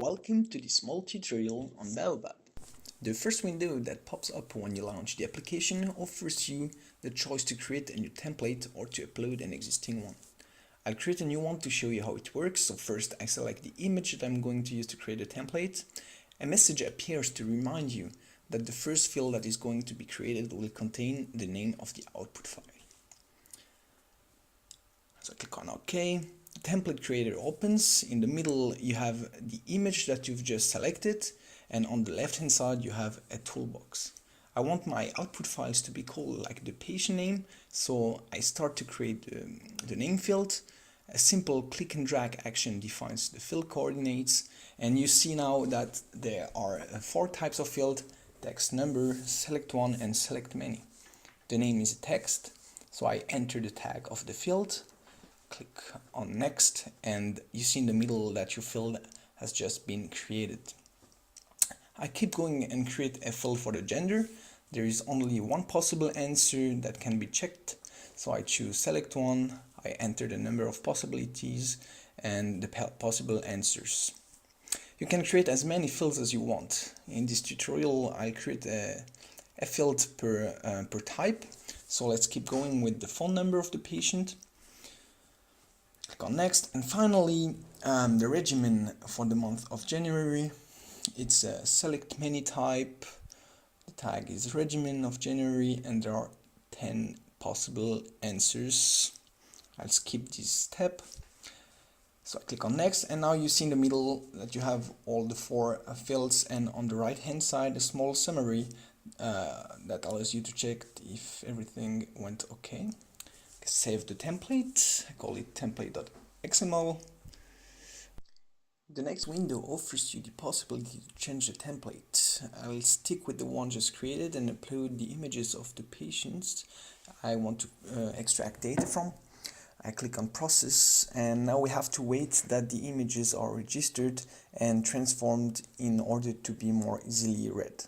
Welcome to this small tutorial on Baobab. The first window that pops up when you launch the application offers you the choice to create a new template or to upload an existing one. I'll create a new one to show you how it works. So first I select the image that I'm going to use to create a template. A message appears to remind you that the first field that is going to be created will contain the name of the output file. So I click on OK. The template creator opens. In the middle you have the image that you've just selected, and on the left hand side you have a toolbox. I want my output files to be called like the patient name, so I start to create the name field. A simple click and drag action defines the field coordinates, and you see now that there are 4 types of field: text, number, select one, and select many. The name is a text, so I enter the tag of the field. Click on next, and you see in the middle that your field has just been created. I keep going and create a field for the gender. There is only one possible answer that can be checked, so I choose select one. I enter the number of possibilities and the possible answers. You can create as many fields as you want. In this tutorial I'll create a field per type, so let's keep going with the phone number of the patient. Click on next, and finally the regimen for the month of January. It's a select many type. The tag is regimen of January, and there are 10 possible answers. I'll skip this step. So I click on next, and now you see in the middle that you have all the 4 fields, and on the right hand side a small summary that allows you to check if everything went okay. Save the template, I call it template.xml. The next window offers you the possibility to change the template. I'll stick with the one just created and upload the images of the patients I want to extract data from. I click on process, and now we have to wait that the images are registered and transformed in order to be more easily read.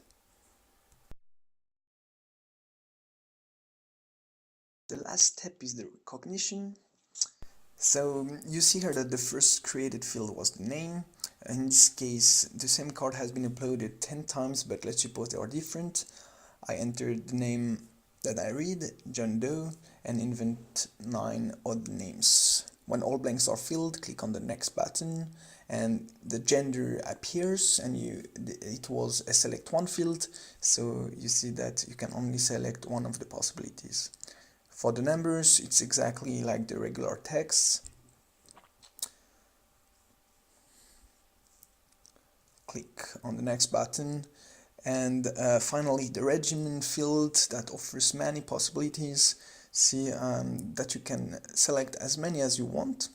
The last step is the recognition. So you see here that the first created field was the name. In this case the same card has been uploaded 10 times, but let's suppose they are different. I entered the name that I read, John Doe, and invent 9 odd names. When all blanks are filled, click on the next button and the gender appears, and it was a select one field, so you see that you can only select one of the possibilities. For the numbers, it's exactly like the regular text. Click on the next button, and finally the regimen field that offers many possibilities. See that you can select as many as you want,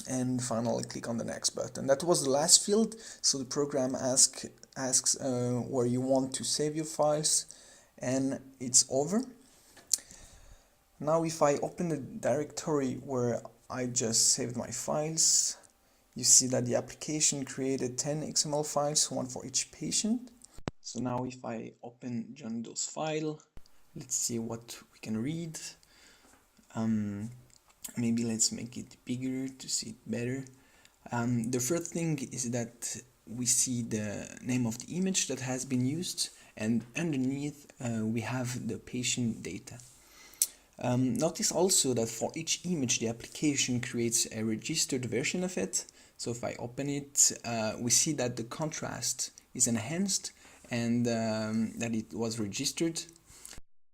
and finally click on the next button. That was the last field, so the program asks where you want to save your files, and it's over. Now if I open the directory where I just saved my files, you see that the application created 10 XML files, one for each patient. So now if I open John Doe's file, let's see what we can read. Maybe let's make it bigger to see it better. The first thing is that we see the name of the image that has been used, and underneath we have the patient data. Notice also that for each image the application creates a registered version of it. So if I open it, we see that the contrast is enhanced and that it was registered.